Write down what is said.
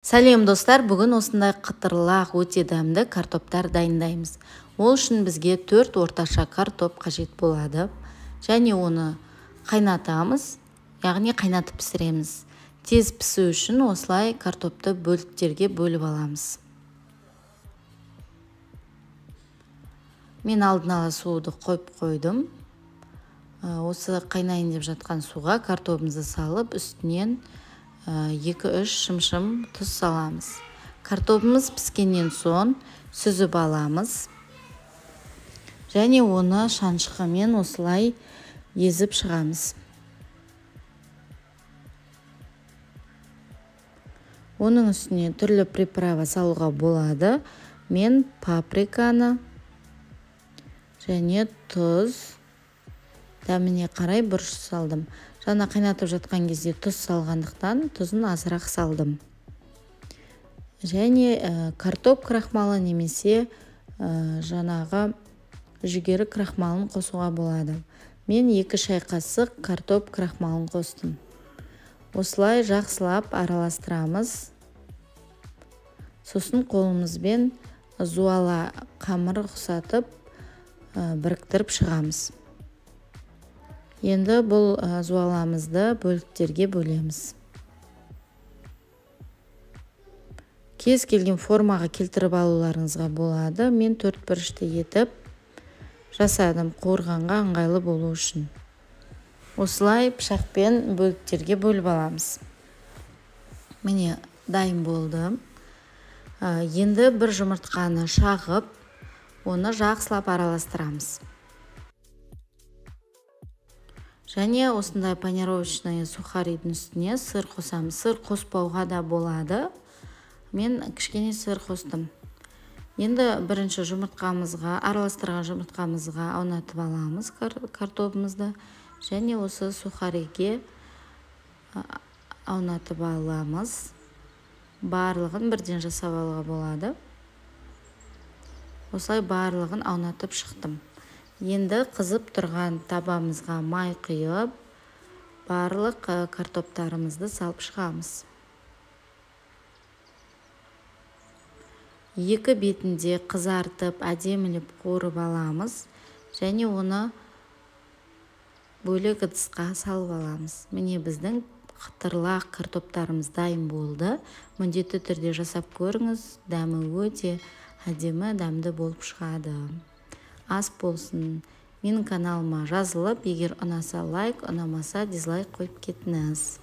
Сәлем достар, бүгін осындай қытырлақ өте дәмді картоптар дайындаймыз. Ол үшін бізге 4 орташа картоп қажет болады. Және оны қайнатамыз, яғни қайнатып пісіреміз. Тез пісу үшін осылай картопты бөліктерге бөліп аламыз. Мен алдын ала суды қойып қойдым. Осы қайнайын деп жатқан суға картопымызды салып, үстінен 2-3 шымшым тұз саламыз. Картопымыз піскеннен соң сүзіп аламыз. Және оны шаншқымен осылай езіп шығамыз. Оның үстіне түрлі приправа салуға болады. Мен паприканы және тұз, дәміне қарай бұрыш салдым. Жаңа қайнатып жатқан кезде тұз салғандықтан тұзын азырақ салдым. Және картоп крахмалы немесе жаңағы жүгері крахмалын қосуға болады. Мен 2 шай қасық картоп крахмалын қостым. Осылай жақсылап араластырамыз. Сосын қолымызбен зуала қамыр ұқсатып біріктіріп шығамыз. Енді бұл зуаламызды бөліктерге бөлеміз. Кез келген формаға келтіріп алуларыңызға болады. Мен 4 бұрышты етіп жасадым, қуырғанға ыңғайлы болу үшін. Осылай пышақпен бөліктерге бөліп аламыз. Міне дайын болды. Енді бір жұмыртқаны шағып, оны жақсылап араластырамыз. Және осындай панировочный сухаридің үстіне сыр қосамыз. Сыр қоспауға да болады. Мен кішкене сыр қостым. Енді бірінші жұмыртқамызға, араластырған жұмыртқамызға аунатып аламыз картопымызды. Және осы сухариге аунатып аламыз. Барлығын бірден жасап алуға болады. Осылай барлығын аунатып шықтым. Енді қызып тұрған табамызға май құйып, барлық картоптарымызды салып шығамыз. 2 бетінде қызартып, әдемілеп қуырып аламыз. Және оны бөлек ыдысқа салып аламыз. Міне біздің қытырлақ картоптарымыз дайын болды. Міндетті түрде жасап көріңіз. Дәмі өте әдемі, дәмді болып шығады. Ас болсын. Менің каналыма жазылып, егер ұнаса лайк, ұнамаса дизлайк қойып кетіңіз.